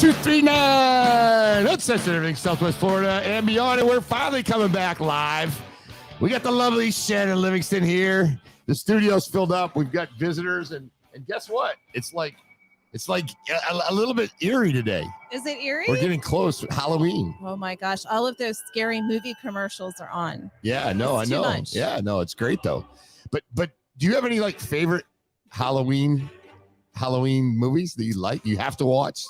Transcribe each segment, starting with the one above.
92.39 Uncensored everything Southwest Florida and beyond, and we're finally coming back live. We got the lovely Shannon Livingston here. The studio's filled up. We've got visitors, and guess what? It's like a little bit eerie today. Is it eerie? We're getting close to Halloween. Oh my gosh, all of those scary movie commercials are on. Yeah, I know. Yeah, no, it's great though. But do you have any like favorite Halloween movies that you like? You have to watch?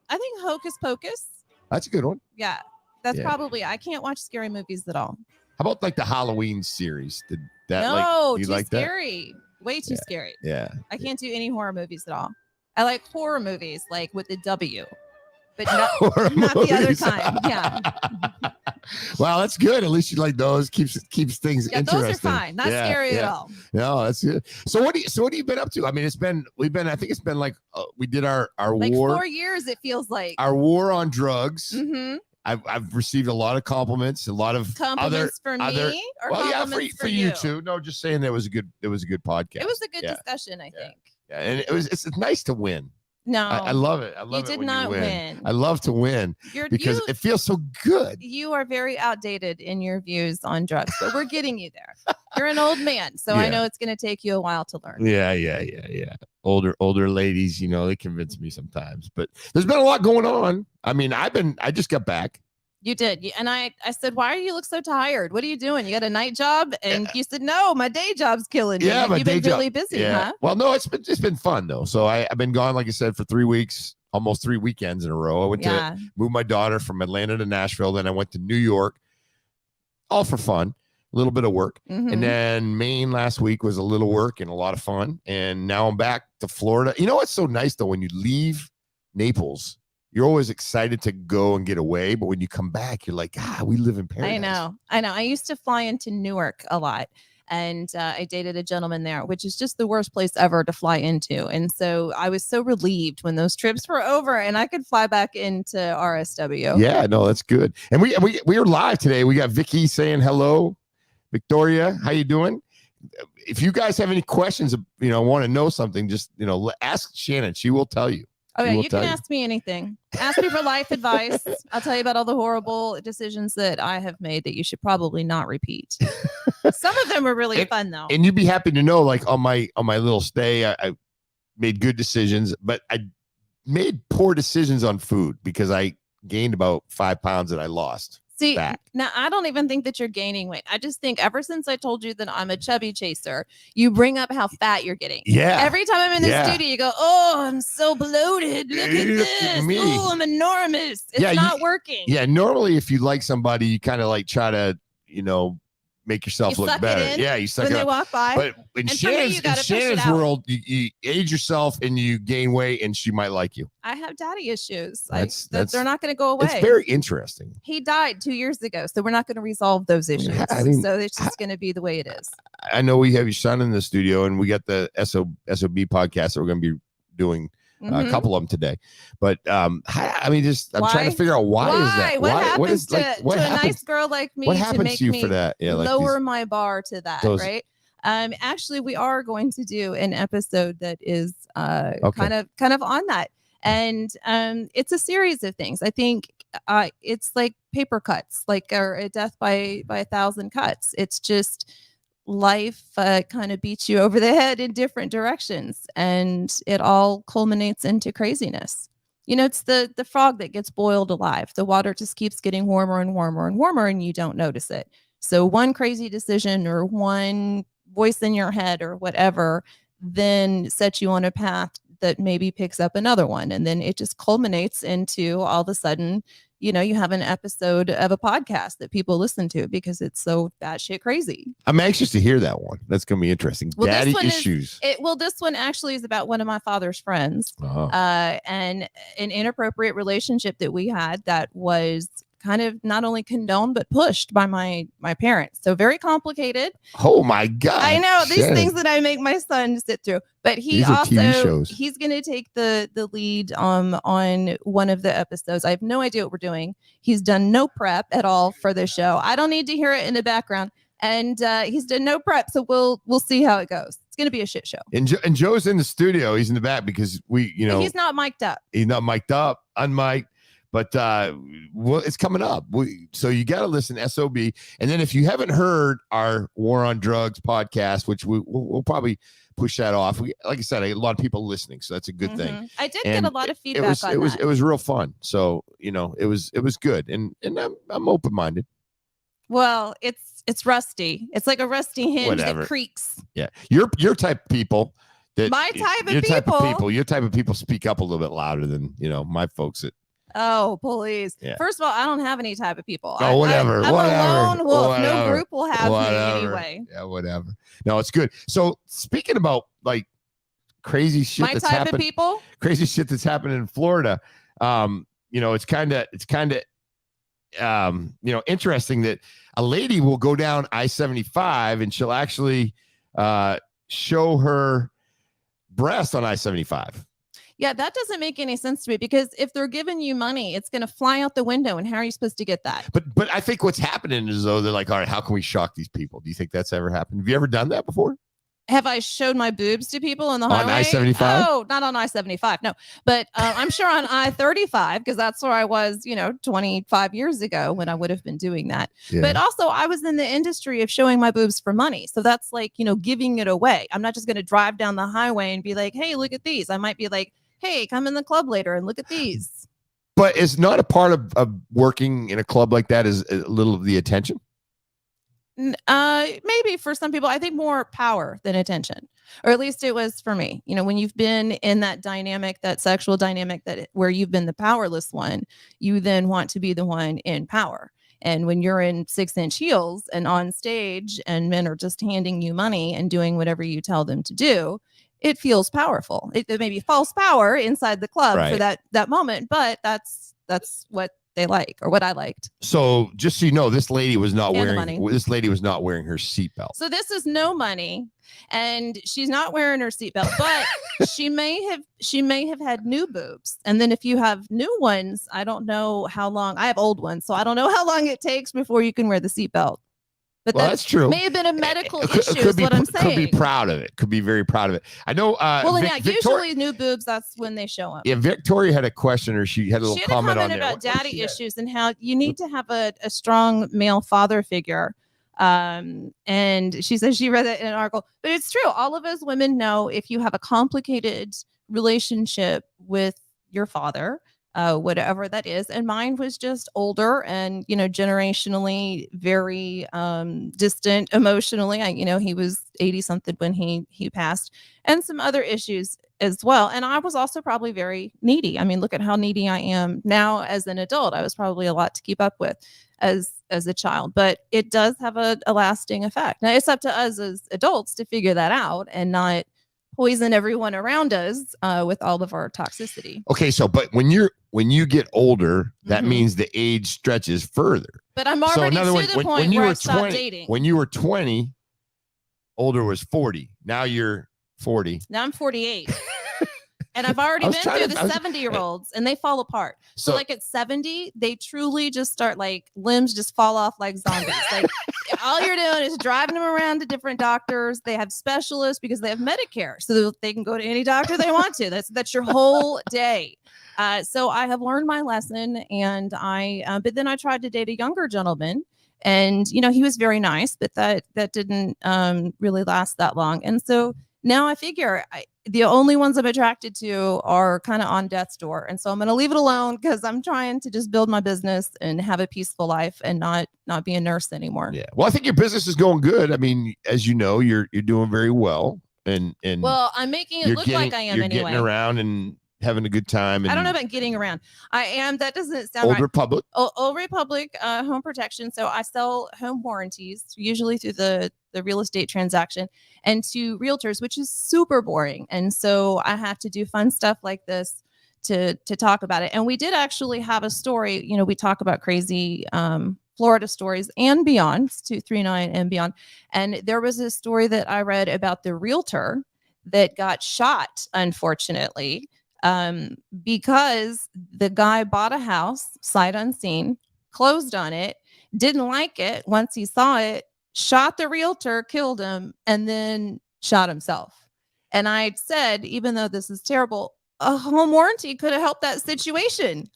I think Hocus Pocus. That's a good one. Yeah, that's probably. I can't watch scary movies at all. How about like the Halloween series? No, you too like scary. Way too scary. Yeah. I can't do any horror movies at all. I like horror movies, like with the W, but not the other kind. Yeah. Well, that's good. At least you like those. Keeps things interesting. Those are fine. Not scary at all. No, that's good. So what have you been up to? I mean, I think it's been like we did our like war. 4 years. It feels like our war on drugs. Mm-hmm. I've received a lot of compliments, a lot of compliments for me, or well, compliments for you too. No, just saying it was a good podcast. It was a good discussion, I think. Yeah, and it's nice to win. No, I love it. I love it. You did when not you win. I love to win because it feels so good. You are very outdated in your views on drugs, but we're getting you there. You're an old man, so I know it's going to take you a while to learn. Yeah. Older ladies, they convince me sometimes, but there's been a lot going on. I mean, I just got back. You did. And I said, why do you look so tired? What are you doing? You got a night job? And you said, no, my day job's killing me. Yeah, you've been really busy, huh? Well, no, it's been fun though. So I've been gone, like I said, for 3 weeks, almost 3 weekends in a row. I went to move my daughter from Atlanta to Nashville. Then I went to New York, all for fun, a little bit of work. Mm-hmm. And then Maine last week was a little work and a lot of fun. And now I'm back to Florida. You know what's so nice though? When you leave Naples, you're always excited to go and get away, but when you come back, you're like, we live in paradise. I know. I used to fly into Newark a lot, and I dated a gentleman there, which is just the worst place ever to fly into. And so I was so relieved when those trips were over and I could fly back into RSW. Yeah, no, that's good. And we are live today. We got Vicky saying hello. Victoria, how you doing? If you guys have any questions, want to know something, just, ask Shannon. She will tell you. Oh, yeah, you can ask me anything. Ask me for life advice. I'll tell you about all the horrible decisions that I have made that you should probably not repeat. Some of them were really fun, though. And you'd be happy to know, like on my little stay, I made good decisions, but I made poor decisions on food because I gained about 5 pounds that I lost. See, now I don't even think that you're gaining weight. I just think ever since I told you that I'm a chubby chaser, you bring up how fat you're getting. Yeah. Every time I'm in the studio, you go, oh, I'm so bloated. Look at this. Oh, I'm enormous. It's not working. Yeah. Normally, if you like somebody, you kind of like try to, make yourself look better. Yeah, you suck when it they up. walk by. But in Shannon's world, you age yourself and you gain weight, and she might like you. I have daddy issues. They're not going to go away. It's very interesting. He died 2 years ago, so we're not going to resolve those issues. So it's just going to be the way it is. I know we have your son in the studio, and we got the SOB podcast that we're going to be doing. A couple of them today, but I'm trying to figure out why is that? What happens to a nice girl like me? What happens to you for that? Yeah, lower my bar to that, right? Actually, we are going to do an episode that is kind of on that, and it's a series of things. I think it's like paper cuts, or a death by 1,000 cuts. It's just life kind of beats you over the head in different directions, and it all culminates into craziness. It's the frog that gets boiled alive. The water just keeps getting warmer and warmer and warmer, and you don't notice it. So one crazy decision or one voice in your head or whatever then sets you on a path that maybe picks up another one, and then it just culminates into all of a sudden you have an episode of a podcast that people listen to because it's so batshit crazy. I'm anxious to hear that one. That's going to be interesting. Well, Daddy issues. This one actually is about one of my father's friends, and an inappropriate relationship that we had that was kind of not only condoned but pushed by my parents. So very complicated. Oh my God. I know these things that I make my son sit through. But he's going to take the lead on one of the episodes. I have no idea what we're doing. He's done no prep at all for the show. I don't need to hear it in the background. And he's done no prep, so we'll see how it goes. It's going to be a shit show. And Joe's in the studio. He's in the back because but he's not mic'd up. He's not mic'd up, unmic'd. But well, it's coming up. So you got to listen SOB. And then if you haven't heard our War on Drugs podcast, which we'll probably push that off. Like I said, a lot of people listening, so that's a good thing. I did get a lot of feedback on that. It was real fun. So it was good, and I'm open minded. Well, it's rusty. It's like a rusty hinge that creaks. Yeah, your type of people. Your type of people speak up a little bit louder than my folks that. Oh, police. Yeah. First of all, I don't have any type of people. Oh, whatever. I'm a lone wolf. Whatever. No group will have me anyway. Yeah, whatever. No, it's good. So speaking about like crazy shit crazy shit that's happening in Florida, it's kind of interesting that a lady will go down I-75 and she'll actually show her breast on I-75. Yeah, that doesn't make any sense to me because if they're giving you money, it's going to fly out the window. And how are you supposed to get that? But I think what's happening is, though, they're like, all right, how can we shock these people? Do you think that's ever happened? Have you ever done that before? Have I showed my boobs to people on the highway? On I-75? Oh, not on I-75. No, but I'm sure on I-35 because that's where I was, 25 years ago when I would have been doing that. Yeah. But also I was in the industry of showing my boobs for money. So that's like, giving it away. I'm not just going to drive down the highway and be like, hey, look at these. I might be like, hey, come in the club later and look at these. But it's not a part of working in a club like that is a little of the attention? Maybe for some people, I think more power than attention, or at least it was for me. When you've been in that dynamic, that sexual dynamic where you've been the powerless one, you then want to be the one in power. And when you're in 6-inch heels and on stage and men are just handing you money and doing whatever you tell them to do, it feels powerful. It may be false power inside the club for that moment, but that's what they like or what I liked. So just so you know, this lady was not wearing her seatbelt. So this is no money, and she's not wearing her seatbelt, but she may have had new boobs. And then if you have new ones, I don't know how long. I have old ones, so I don't know how long it takes before you can wear the seatbelt. But that's true. May have been a medical issue. Is what I'm saying. Could be proud of it. Could be very proud of it. I know. Usually new boobs. That's when they show them. Yeah, Victoria had a question, or she had a little comment on about daddy issues and how you need to have a strong male father figure. And she says she read that in an article, but it's true. All of us women know if you have a complicated relationship with your father. Whatever that is. And mine was just older and, generationally very distant emotionally. He was 80 something when he passed, and some other issues as well. And I was also probably very needy. I mean, look at how needy I am now as an adult. I was probably a lot to keep up with as a child, but it does have a lasting effect. Now it's up to us as adults to figure that out and not poison everyone around us with all of our toxicity. Okay, so but when you get older, that means the age stretches further. But I'm already to the point where I stopped dating. When you were 20, older was 40. Now you're 40. Now I'm 48. And I've already been through the 70-year-olds and they fall apart. So like at 70, they truly just start like limbs just fall off like zombies. Like all you're doing is driving them around to different doctors. They have specialists because they have Medicare. So they can go to any doctor they want to. That's your whole day. So I have learned my lesson, and but then I tried to date a younger gentleman, and he was very nice, but that didn't really last that long. And so now I figure the only ones I'm attracted to are kind of on death's door. And so I'm going to leave it alone because I'm trying to just build my business and have a peaceful life and not be a nurse anymore. Yeah. Well, I think your business is going good. I mean, as you know, you're doing very well. And well, I'm making it look like I am anyway. You're getting around and having a good time. And I don't know about getting around. I am. That doesn't sound Old right. Republic. Old Republic Home Protection. So I sell home warranties, usually through the real estate transaction, and to realtors, which is super boring. And so I have to do fun stuff like this to talk about it. And we did actually have a story. We talk about crazy Florida stories and beyond, 239 and beyond. And there was a story that I read about the realtor that got shot, unfortunately, because the guy bought a house sight unseen, closed on it, didn't like it once he saw it, shot the realtor, killed him, and then shot himself. And I said, even though this is terrible, a home warranty could have helped that situation.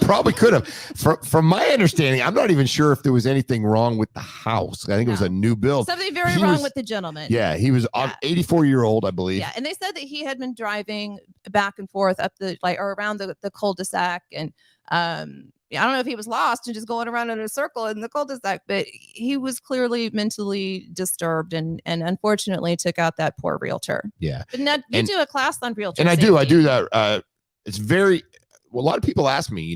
Probably could have. From my understanding, I'm not even sure if there was anything wrong with the house. I think it was a new build. Something very wrong with the gentleman. Yeah, he was 84-year-old, I believe. Yeah, and they said that he had been driving back and forth up or around the cul-de-sac, and I don't know if he was lost and just going around in a circle in the cul-de-sac, but he was clearly mentally disturbed and unfortunately took out that poor realtor. Yeah. But now you do a class on realtor and safety. I do that. It's very, well, a lot of people ask me,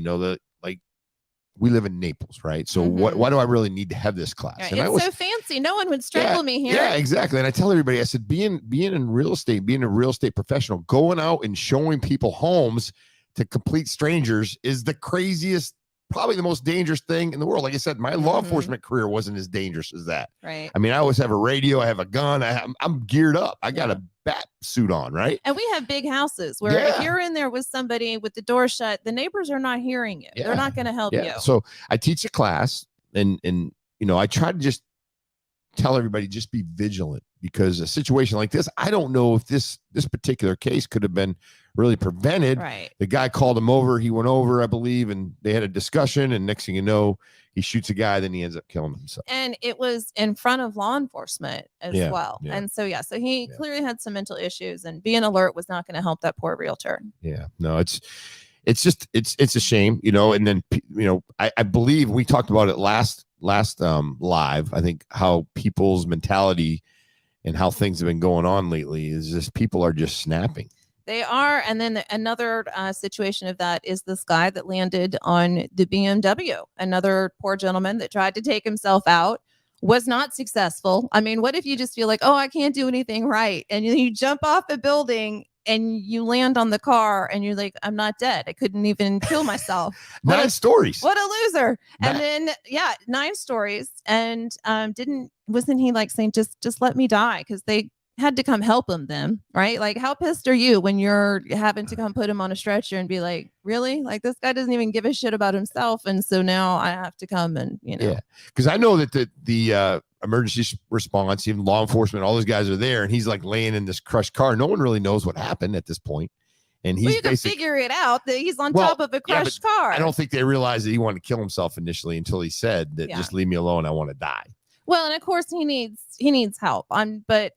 we live in Naples, right? So why do I really need to have this class? Right. And it's so fancy. No one would strangle me here. Yeah, exactly. And I tell everybody, I said, being in real estate, being a real estate professional, going out and showing people homes to complete strangers is the craziest, probably the most dangerous thing in the world. Like I said, my law enforcement career wasn't as dangerous as that. Right. I mean, I always have a radio, I have a gun, I'm geared up. I got a bat suit on, right? And we have big houses where if you're in there with somebody with the door shut, the neighbors are not hearing you. They're not going to help you. So I teach a class and I try to just tell everybody, just be vigilant, because a situation like this, I don't know if this particular case could have been really prevented. Right. The guy called him over. He went over, I believe, and they had a discussion. And next thing you know, he shoots a guy. Then he ends up killing himself. And it was in front of law enforcement as well. Yeah. And so he clearly had some mental issues, and being alert was not going to help that poor realtor. Yeah. No, it's a shame, And then I believe we talked about it last live. I think how people's mentality and how things have been going on lately is just people are just snapping. They are. And then another situation of that is this guy that landed on the BMW, another poor gentleman that tried to take himself out, was not successful. I mean, what if you just feel like, oh, I can't do anything right, and you jump off a building and you land on the car and you're like, I'm not dead. I couldn't even kill myself. 9 stories. What a loser. And then, 9 stories. And wasn't he like saying, just let me die? Because they had to come help him then, right? Like, how pissed are you when you're having to come put him on a stretcher and be like, really? Like, this guy doesn't even give a shit about himself. And so now I have to come and, Yeah. Because I know that the emergency response, even law enforcement, all those guys are there, and he's like laying in this crushed car. No one really knows what happened at this point. And he's you can figure it out that he's on top of a crushed car. I don't think they realized that he wanted to kill himself initially until he said that just leave me alone. I want to die. Well, and of course he needs help but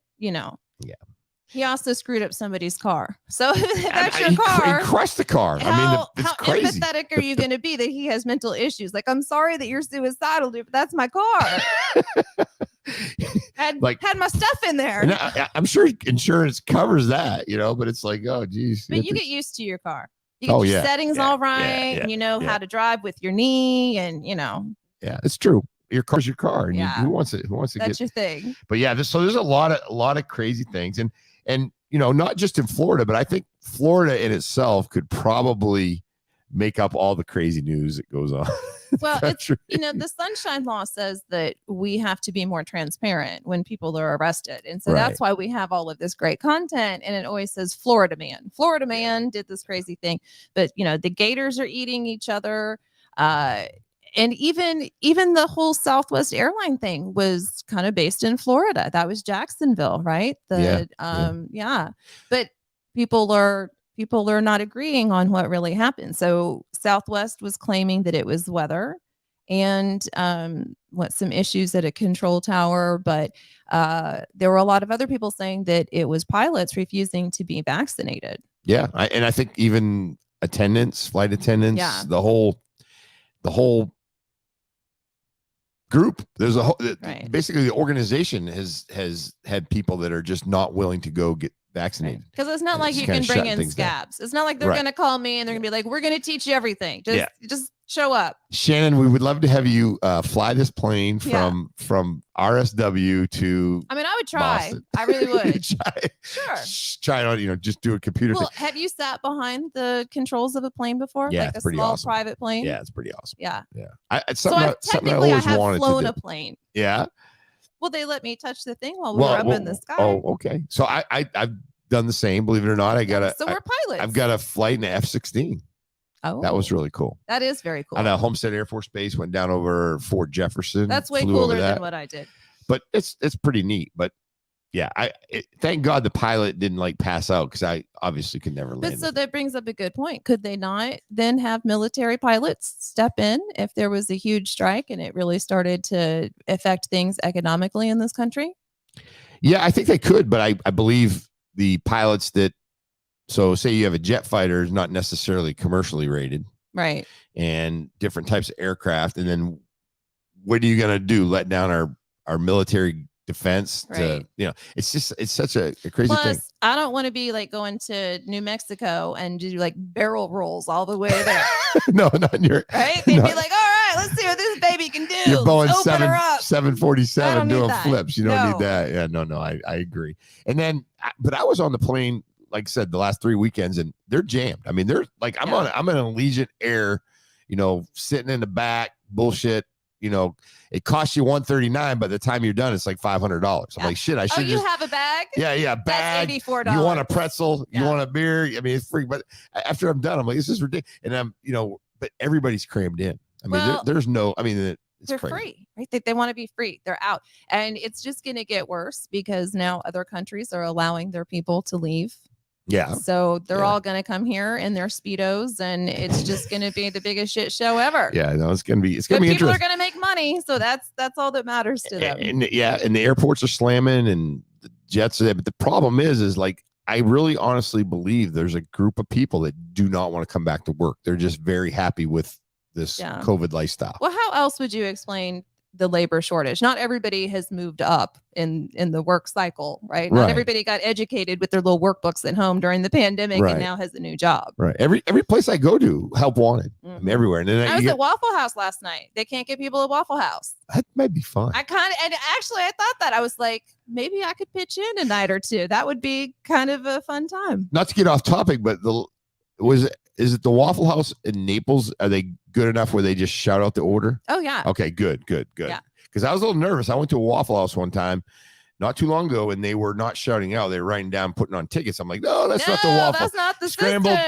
he also screwed up somebody's car. So if that's your car. He crushed the car. How crazy. empathetic are you going to be that he has mental issues? Like, I'm sorry that you're suicidal, dude, but that's my car. had my stuff in there. And I'm sure insurance covers that, but it's like, oh, geez. But you get used to your car. You get your settings all right. And you know how to drive with your knee and, Yeah, it's true. Your car's your car. And who wants it? Who wants to That's your thing. But so there's a lot of crazy things. And not just in Florida, but I think Florida in itself could probably make up all the crazy news that goes on. Well, it's, the Sunshine Law says that we have to be more transparent when people are arrested. And so that's why we have all of this great content. And it always says Florida man. Florida man did this crazy thing. But, the gators are eating each other. And even the whole Southwest airline thing was kind of based in Florida. That was Jacksonville, right? But people are not agreeing on what really happened. So Southwest was claiming that it was weather and some issues at a control tower, but there were a lot of other people saying that it was pilots refusing to be vaccinated. Yeah, and I think even flight attendants, the whole group. There's basically the organization has had people that are just not willing to go get vaccinated. Because it's not like you can bring in scabs. It's not like they're going to call me and they're going to be like, we're going to teach you everything. Just show up. Shannon, we would love to have you fly this plane from RSW to I would try. Boston. I really would. Sure. Try on, just do a computer thing. Have you sat behind the controls of a plane before? Yeah, like it's a pretty small awesome. private plane? Yeah, it's pretty awesome. Yeah. It's something I always wanted flown to a plane. Yeah. Well, they let me touch the thing while we were up in the sky. Oh, okay. So I've done the same, believe it or not. So we're pilots. I've got a flight in an F-16. Oh, that was really cool. That is very cool. On a Homestead Air Force Base, went down over Fort Jefferson. That's way cooler than what I did. But it's pretty neat. But yeah, thank God the pilot didn't like pass out, because I obviously could never land. But so that brings up a good point. Could they not then have military pilots step in if there was a huge strike and it really started to affect things economically in this country? Yeah, I think they could, but I believe the pilots that, so say you have a jet fighter, is not necessarily commercially rated, right? And different types of aircraft, and then what are you going to do? Let down our military defense? Right. To, it's such a crazy thing. I don't want to be like going to New Mexico and do like barrel rolls all the way there. No, not in your right. They'd be like, all right, let's see what this baby can do. You're Boeing 747 doing flips. You don't need that. Yeah, no, I agree. And then, but I was on the plane, like I said, the last 3 weekends, and they're jammed. I mean, they're like, I'm in Allegiant Air, sitting in the back, bullshit. It costs you $139. By the time you're done, it's like $500. I'm like, shit, I should. You have a bag? Yeah, bag. That's $84. You want a pretzel? You want a beer? I mean, it's free. But after I'm done, I'm like, this is ridiculous. And I'm, but everybody's crammed in. I mean, there's no. I mean, they're crazy. Free, right? They want to be free. They're out, and it's just going to get worse because now other countries are allowing their people to leave. Yeah. So they're all going to come here in their Speedos, and it's just going to be the biggest shit show ever. Yeah, no, it's going to be interesting. People are going to make money, so that's all that matters to them. And the airports are slamming, and the jets are there. But the problem is like, I really honestly believe there's a group of people that do not want to come back to work. They're just very happy with this COVID lifestyle. Well, how else would you explain the labor shortage? Not everybody has moved up in the work cycle, right? Not everybody got educated with their little workbooks at home during the pandemic and now has a new job. Right. Every place I go to, help wanted. I mean, everywhere. And then I was at Waffle House last night. They can't get people at Waffle House. That might be fun. I thought that. I was like, maybe I could pitch in a night or two. That would be kind of a fun time. Not to get off topic, but is it the Waffle House in Naples? Are they good enough where they just shout out the order? Oh, yeah. Okay, good. Yeah. Because I was a little nervous. I went to a Waffle House one time not too long ago, and they were not shouting out. They were writing down, putting on tickets. I'm like, no, that's not the waffle. That's not the scrambled,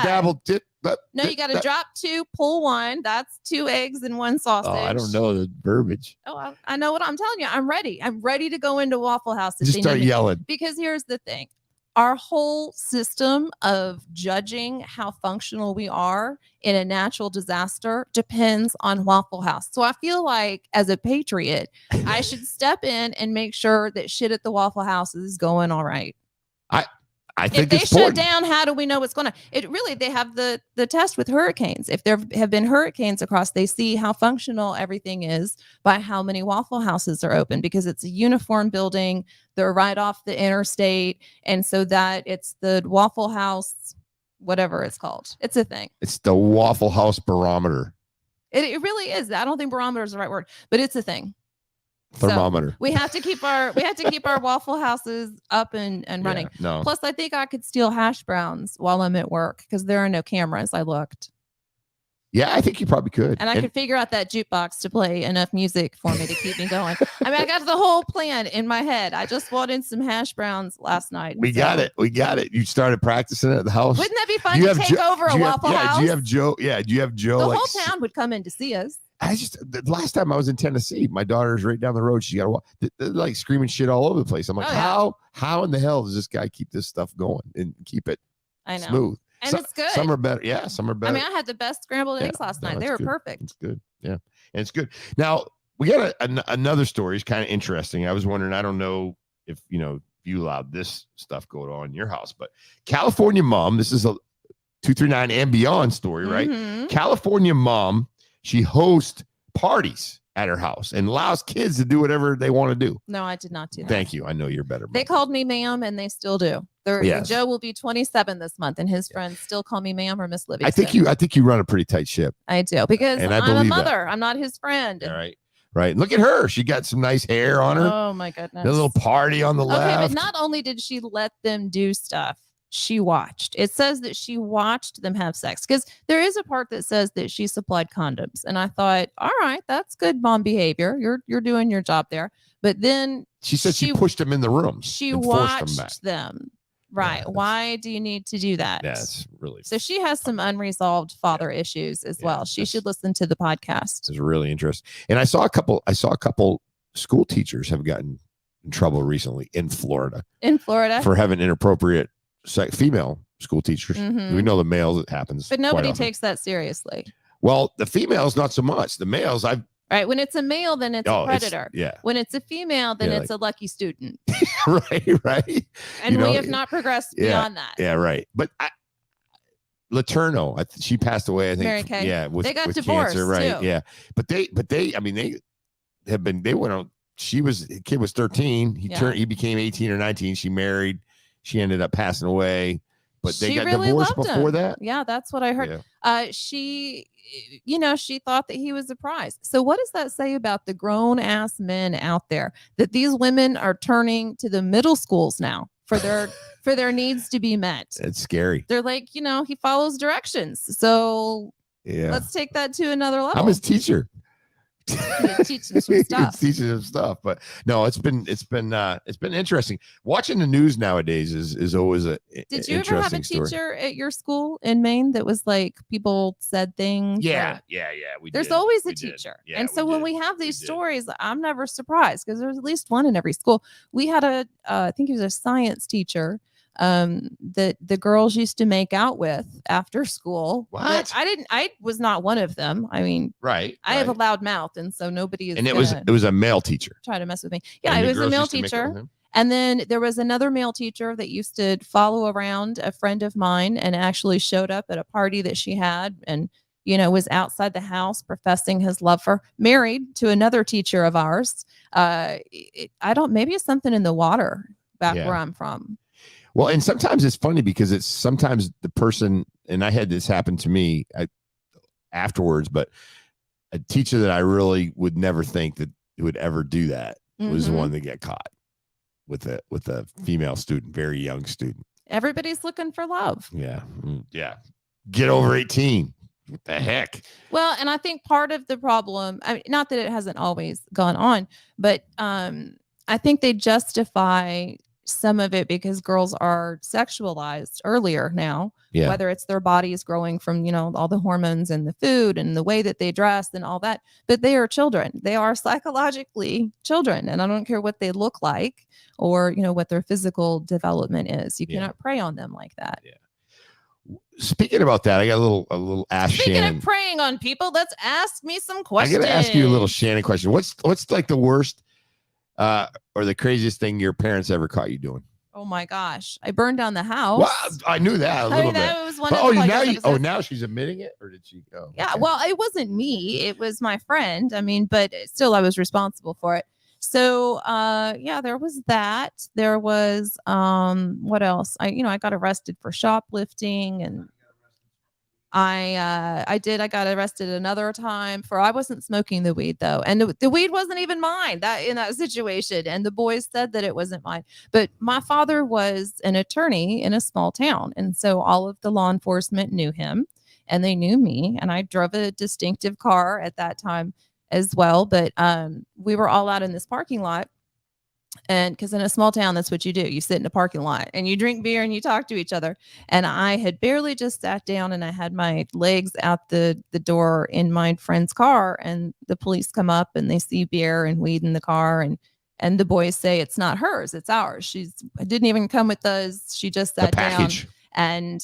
dabbled, dip. No, you got to drop 2, pull 1. That's 2 eggs and 1 sausage. Oh, I don't know the verbiage. Oh, I know what I'm telling you. I'm ready. I'm ready to go into Waffle House. Just start yelling. Because here's the thing. Our whole system of judging how functional we are in a natural disaster depends on Waffle House. So I feel like as a patriot, I should step in and make sure that shit at the Waffle House is going all right. I think if they shut down, how do we know what's going to? They have the test with hurricanes. If there have been hurricanes across, they see how functional everything is by how many Waffle Houses are open, because it's a uniform building. They're right off the interstate. And so that it's the Waffle House, whatever it's called. It's a thing. It's the Waffle House barometer. It really is. I don't think barometer is the right word, but it's a thing. Thermometer. So we have to keep our Waffle Houses up and running. Yeah, no. Plus, I think I could steal hash browns while I'm at work because there are no cameras. I looked. Yeah, I think you probably could. And I could figure out that jukebox to play enough music for me to keep me going. I mean, I got the whole plan in my head. I just wanted some hash browns last night. We got it. You started practicing at the house. Wouldn't that be fun to take over a Waffle House? Do you have Joe? Yeah, do you have Joe? The whole town would come in to see us. The last time I was in Tennessee, my daughter's right down the road. She got to walk. They're like screaming shit all over the place. I'm like, how in the hell does this guy keep this stuff going and keep it smooth? And it's good. Some are better. Yeah, some are better. I mean, I had the best scrambled eggs last night. They were perfect. It's good. Yeah, and it's good. Now, we got another story. It's kind of interesting. I was wondering, I don't know if, you allowed this stuff going on in your house, but California mom, this is a 239 and beyond story, right? Mm-hmm. California mom, she hosts parties at her house and allows kids to do whatever they want to do. No, I did not do that. Thank you. I know you're better. They called me ma'am, and they still do. Joe will be 27 this month, and his friends still call me ma'am or Miss Livingston. I think you run a pretty tight ship. I do, because I'm a mother. That. I'm not his friend. All right. Right. Look at her. She got some nice hair on her. Oh my goodness. A little party on the left. Okay, but not only did she let them do stuff, she watched. It says that she watched them have sex, because there is a part that says that she supplied condoms. And I thought, all right, that's good mom behavior. You're doing your job there. But then she said she pushed them in the room. She watched them. Right. Yeah, why do you need to do that? That's really so she has some unresolved father issues as well. She should listen to the podcast. It's really interesting. And I saw a couple school teachers have gotten in trouble recently in Florida. In Florida? For having inappropriate female school teachers. We know the males, it happens. But nobody takes that seriously. Well, the females, not so much. The males, Right. When it's a male, then it's a predator. Yeah. When it's a female, then it's a lucky student. right. And we have not progressed beyond that. Yeah, right. But Letourneau, she passed away, I think. Mary Kay. Yeah, with divorced, cancer, right? too. Yeah. But they, I mean, they went on. The kid was 13. He became 18 or 19. She married. She ended up passing away. But they got really divorced before that. Yeah, that's what I heard. Yeah. She thought that he was a prize. So what does that say about the grown ass men out there, that these women are turning to the middle schools now for their needs to be met? It's scary. They're like, he follows directions. So let's take that to another level. I'm his teacher. Teaching some stuff. Teaching some stuff, but no, it's been interesting. Watching the news nowadays is always a. Did you ever have a teacher at your school in Maine that was like, people said things? Yeah. There's always a teacher, and so when we have these stories, I'm never surprised because there's at least one in every school. We had I think he was a science teacher. That the girls used to make out with after school. What? I was not one of them. I mean, right. I have a loud mouth, and so nobody is. And it was a male teacher. Try to mess with me. Yeah, it was a male teacher. And then there was another male teacher that used to follow around a friend of mine and actually showed up at a party that she had and was outside the house professing his love for, married to another teacher of ours. Maybe it's something in the water back where I'm from. Well, and sometimes it's funny because it's sometimes the person, and I had this happen to me afterwards, but a teacher that I really would never think that would ever do that was the one that got caught with a female student, very young student. Everybody's looking for love. Yeah. Get over 18. What the heck? Well, and I think part of the problem, I mean, not that it hasn't always gone on, but I think they justify some of it because girls are sexualized earlier now, whether it's their bodies growing from, all the hormones and the food and the way that they dress and all that, but they are children. They are psychologically children. And I don't care what they look like or, what their physical development is. You cannot prey on them like that. Yeah. Speaking about that, I got a little ask Speaking Shannon. Of preying on people, let's ask me some questions. I got to ask you a little Shannon question. What's like the worst or the craziest thing your parents ever caught you doing? Oh my gosh. I burned down the house. Well, I knew that a little bit. That was one of now she's admitting it, or did she go? Yeah, well, it wasn't me. It was my friend. I mean, but still I was responsible for it. So there was that. There was what else? I got arrested for shoplifting, and I got arrested another time I wasn't smoking the weed though. And the weed wasn't even mine in that situation. And the boys said that it wasn't mine, but my father was an attorney in a small town. And so all of the law enforcement knew him and they knew me, and I drove a distinctive car at that time as well. But we were all out in this parking lot. And because in a small town, that's what you do. You sit in a parking lot and you drink beer and you talk to each other. And I had barely just sat down and I had my legs out the door in my friend's car. And the police come up and they see beer and weed in the car. And the boys say, it's not hers, it's ours. She didn't even come with us. She just sat down. And,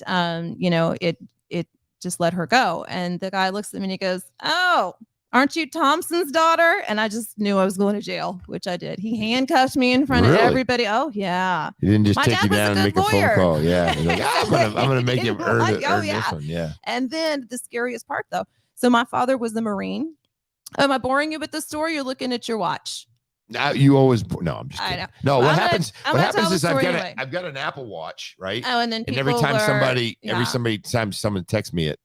it just let her go. And the guy looks at me and he goes, "Oh, aren't you Thompson's daughter?" And I just knew I was going to jail, which I did. He handcuffed me in front of everybody. Oh, yeah. He didn't just take you down and make a phone call. Yeah. Like, I'm going to make him earn this one. Yeah. And then the scariest part, though. So my father was a Marine. Am I boring you with the story? You're looking at your watch. Now you always no, I'm just kidding. No, what happens is I've got an Apple Watch, right? Oh, and then every time someone texts me it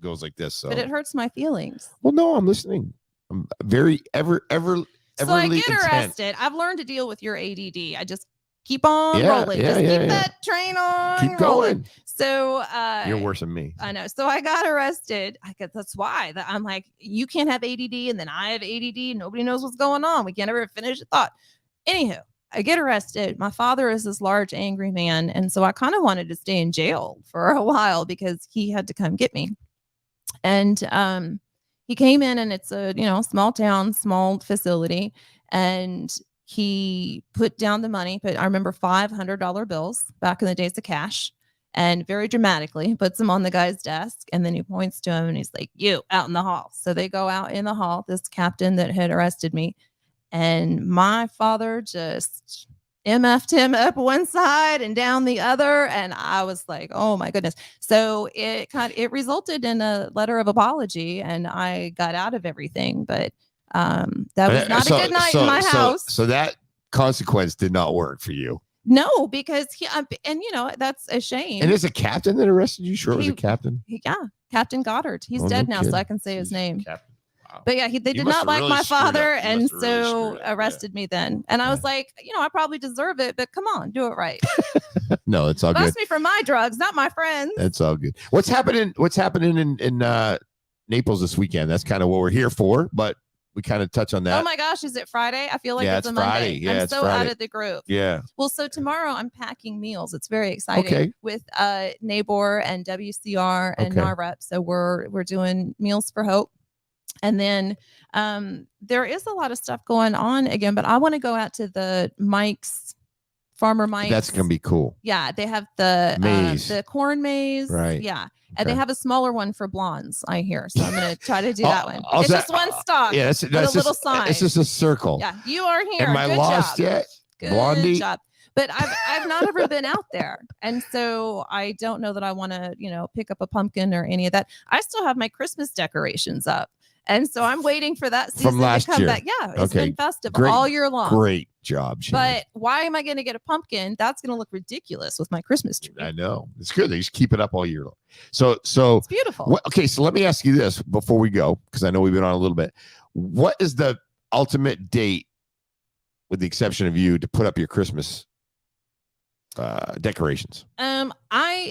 goes like this. So but it hurts my feelings. Well, no, I'm listening. I'm very ever so I get arrested. I've learned to deal with your ADD. I just keep on rolling. Just keep that train on. Keep going. So you're worse than me. I know. So I got arrested. That's why I'm like, you can't have ADD and then I have ADD. Nobody knows what's going on. We can't ever finish a thought. Anywho, I get arrested. My father is this large, angry man. And so I kind of wanted to stay in jail for a while because he had to come get me. And he came in, and it's a small town, small facility. And he put down the money, but I remember $500 bills back in the days of cash, and very dramatically puts them on the guy's desk. And then he points to him and he's like, you out in the hall. So they go out in the hall, this captain that had arrested me. And my father just MF'd him up one side and down the other. And I was like, oh my goodness. So it resulted in a letter of apology, and I got out of everything. But that was not a good night in my house. So that consequence did not work for you. No, because and that's a shame. And there's a captain that arrested you? Sure, it was a captain? Yeah, Captain Goddard. He's dead now, so I can say his name. Captain. Wow. But yeah, they did not like my father, and so arrested me then. And I was like, I probably deserve it, but come on, do it right. No, it's all good. Bust me for my drugs, not my friends. That's all good. What's happening in Naples this weekend? That's kind of what we're here for, but we kind of touch on that. Oh my gosh, is it Friday? I feel like it's a Monday. Yeah, I'm so Friday. out of the groove. Yeah. Well, so tomorrow I'm packing meals. It's very exciting. Okay. With NABOR and WCR and NAREP. So we're doing Meals for Hope. And then there is a lot of stuff going on again, but I want to go out to the Farmer Mike's. That's going to be cool. Yeah, they have the corn maze. Right. Yeah. And they have a smaller one for blondes, I hear. So I'm going to try to do that one. It's just one stock. Yeah, that's a little sign. It's just a circle. Yeah, you are here. Am I lost yet? Good Blondie? job. But I've not ever been out there. And so I don't know that I want to, pick up a pumpkin or any of that. I still have my Christmas decorations up. And so I'm waiting for that season from last to come year. back. Yeah, it's been festive all year long. Great job, Shannon. But why am I going to get a pumpkin? That's going to look ridiculous with my Christmas tree. I know. It's good. They just keep it up all year long. So it's beautiful. Okay, so let me ask you this before we go, because I know we've been on a little bit. What is the ultimate date, with the exception of you, to put up your Christmas decorations?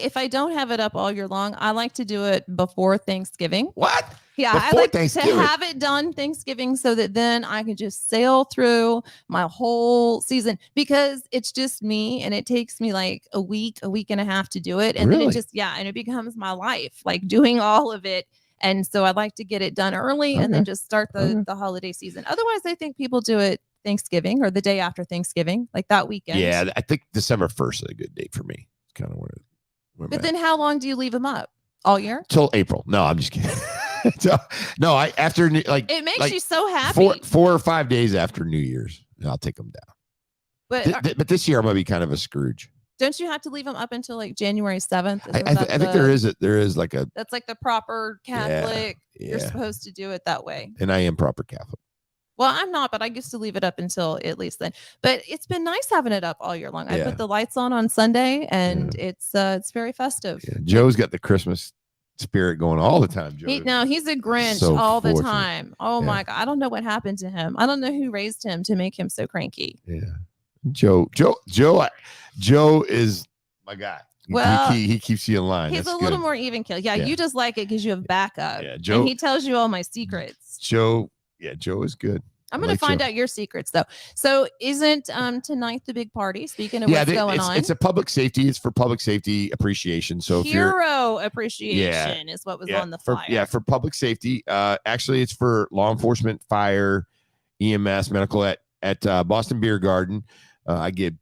If I don't have it up all year long, I like to do it before Thanksgiving. What? Yeah, I like to have it done Thanksgiving so that then I can just sail through my whole season, because it's just me and it takes me like a week and a half to do it. And then it becomes my life, like doing all of it. And so I like to get it done early and then just start the holiday season. Otherwise, I think people do it Thanksgiving or the day after Thanksgiving, like that weekend. Yeah, I think December 1st is a good date for me. It's kind of where But then how long do you leave them up? All year? Till April. No, I'm just kidding. No, after like it makes you so happy. 4 or 5 days after New Year's, I'll take them down. But this year I'm gonna be kind of a Scrooge. Don't you have to leave them up until like January 7th? I think there is like a. That's like the proper Catholic. Yeah. You're supposed to do it that way. And I am proper Catholic. Well, I'm not, but I used to leave it up until at least then. But it's been nice having it up all year long. I put the lights on Sunday, and it's very festive. Yeah. Joe's got the Christmas spirit going all the time. Joe. He's a Grinch all the time. Oh my God. I don't know what happened to him. I don't know who raised him to make him so cranky. Yeah. Joe is my guy. Well, he keeps you in line. He's a little more even keel. Yeah, you just like it because you have backup. Yeah, Joe. And he tells you all my secrets. Joe is good. I'm going to find out your secrets, though. So isn't tonight the big party? Speaking of what's going on. It's a public safety. It's for public safety appreciation. So hero appreciation is what was on the flyer. For public safety. Actually, it's for law enforcement, fire, EMS, medical at Boston Beer Garden. I get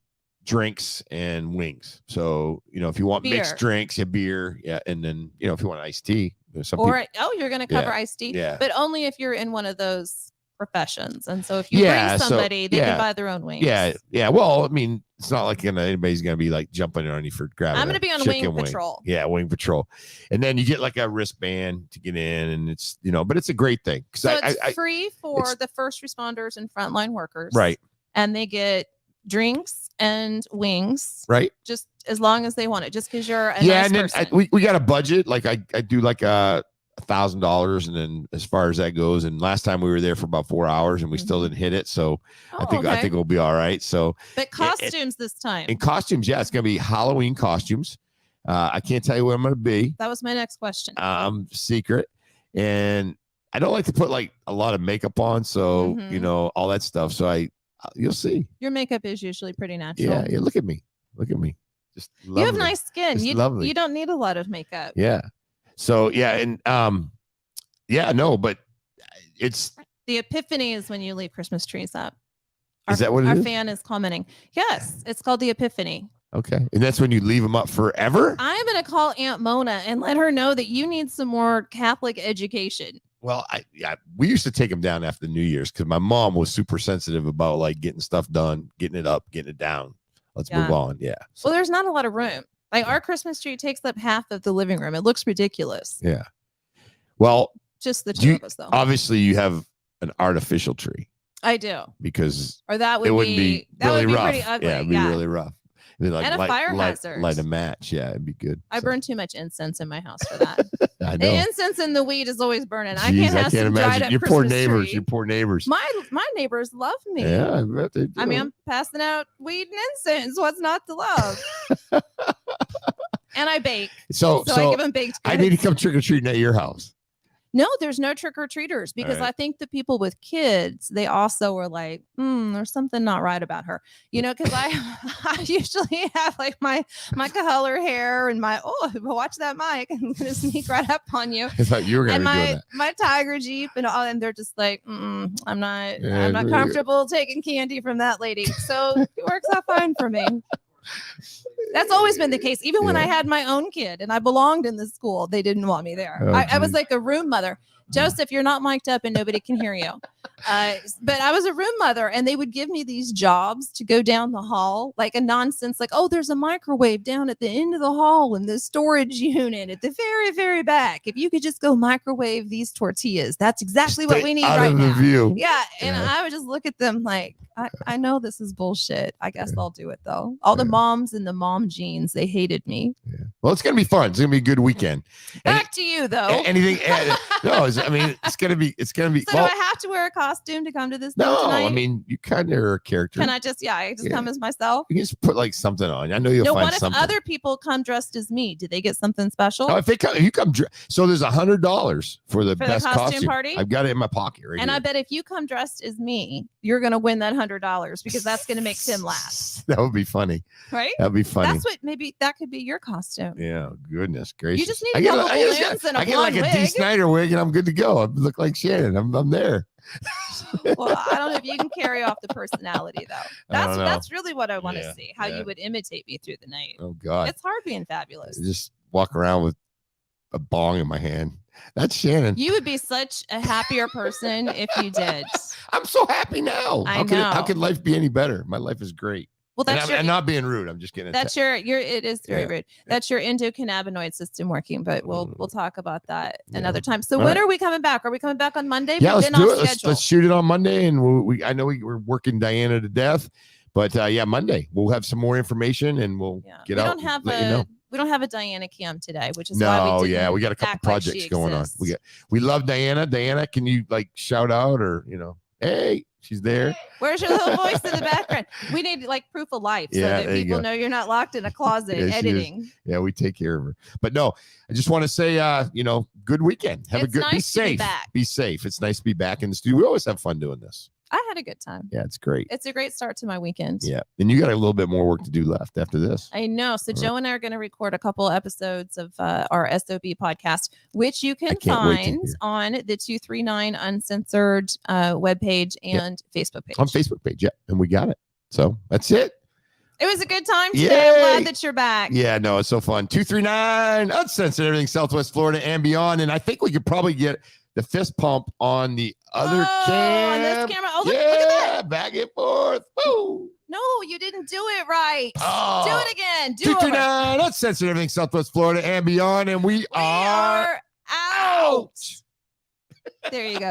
drinks and wings. So, if you want mixed drinks, beer. Yeah. And then, if you want iced tea. You're going to cover iced tea. Yeah. But only if you're in one of those professions. And so if you bring somebody, they can buy their own wings. Yeah. Well, I mean, it's not like anybody's going to be like jumping on you for grabbing. I'm going to be on wing patrol. Yeah, wing patrol. And then you get like a wristband to get in, and it's, but it's a great thing. So it's free for the first responders and frontline workers. Right. And they get drinks and wings. Right. Just as long as they want it, just because you're a nice and then person. we got a budget. Like I do like $1,000, and then as far as that goes, and last time we were there for about 4 hours and we still didn't hit it, so I think we'll be all right. So but costumes this time, and costumes, it's gonna be Halloween costumes. I can't tell you where I'm gonna be. That was my next question. Secret, and I don't like to put like a lot of makeup on, so all that stuff. So you'll see. Your makeup is usually pretty natural. Yeah, look at me. Just lovely. You have nice skin. Lovely. You don't need a lot of makeup. Yeah. So but it's the epiphany is when you leave Christmas trees up. Is that what it is? Our fan is commenting. Yes, it's called the Epiphany. Okay. And that's when you leave them up forever? I'm going to call Aunt Mona and let her know that you need some more Catholic education. Well, we used to take them down after New Year's because my mom was super sensitive about like getting stuff done, getting it up, getting it down. Let's move on. Yeah. So. Well, there's not a lot of room. Like our Christmas tree takes up half of the living room. It looks ridiculous. Yeah. Well, just the two of us, though. Obviously, you have an artificial tree. I do. Because or that would wouldn't be really rough. Pretty ugly. Yeah, it'd be really rough. Like, and a fire hazard. Light a match. Yeah, it'd be good. I burn too much incense in my house for that. I know. The incense and the weed is always burning. Jeez, I can't have some dried up your Christmas poor neighbors. tree. Your poor neighbors. My neighbors love me. Yeah, I bet they do. I mean, I'm passing out weed and incense. What's not to love? And I bake. So I give them baked goods. I need to come trick or treating at your house. No, there's no trick or treaters because I think the people with kids, they also were like, there's something not right about her, because I usually have like my color hair and watch that mic. I'm gonna sneak right up on you. I thought you were gonna be doing that. My Tiger Jeep and all, and they're just like, I'm not comfortable taking candy from that lady. So it works out fine for me. That's always been the case. Even when I had my own kid and I belonged in the school, they didn't want me there. I was like a room mother. Joseph, you're not mic'd up and nobody can hear you. But I was a room mother and they would give me these jobs to go down the hall, like a nonsense, like, there's a microwave down at the end of the hall in the storage unit at the very, very back. If you could just go microwave these tortillas, that's exactly what we need right now. View. Yeah. And I would just look at them like, I know this is bullshit. I guess I'll do it though. All the moms and the mom genes, they hated me. Yeah. Well, it's going to be fun. It's going to be a good weekend. Back to you though. Anything? No, it's going to be. So do I have to wear a costume to come to this? No, tonight? I mean, you kind of are a character. Can I just come as myself? You can just put like something on. I know you'll find something. What if other people come dressed as me? Do they get something special? No, if you come, so there's $100 for the best costume party. I've got it in my pocket right and here. I bet if you come dressed as me, you're gonna win that $100 because that's gonna make Tim laugh. That would be funny, right? That'd be funny. Maybe that could be your costume. Yeah, goodness gracious! You just need a couple balloons and a blonde wig. A D. Snyder wig, and I'm good to go. I look like Shannon. I'm there. Well, I don't know if you can carry off the personality though. That's really what I want to see. How you would imitate me through the night. Oh God, it's hard being fabulous. I just walk around with a bong in my hand. That's Shannon. You would be such a happier person if you did. I'm so happy now. How could life be any better? My life is great. Well, and not being rude. I'm just kidding. It is very rude. That's your endocannabinoid system working, but we'll talk about that another time. So when are we coming back? Are we coming back on Monday? Yeah, let's do it. Let's shoot it on Monday, and I know we're working Diana to death, but Monday we'll have some more information, and we'll get out. We don't have a Diana cam today, which is why we didn't we got a couple projects going on. We love Diana. Diana, can you shout out or hey, she's there. Where's your little voice in the background? We need proof of life so that people know you're not locked in a closet editing. Yeah, we take care of her. But no, I just want to say, good weekend. Be safe. Be safe. It's nice to be back in the studio. We always have fun doing this. I had a good time. Yeah, it's great. It's a great start to my weekend. Yeah. And you got a little bit more work to do left after this. I know. So Joe and I are going to record a couple episodes of our SOB podcast, which you can find on the 239 Uncensored webpage and Facebook page. On Facebook page, yeah. And we got it. So that's it. It was a good time today. I'm glad that you're back. Yeah, no, it's so fun. 239 Uncensored, everything Southwest Florida and beyond. And I think we could probably get the fist pump on the other cam. On this camera. Oh, look at that. Back and forth. Woo. No, you didn't do it right. Oh. Do it again. 239 Uncensored, everything Southwest Florida and beyond. And we are out. There you go.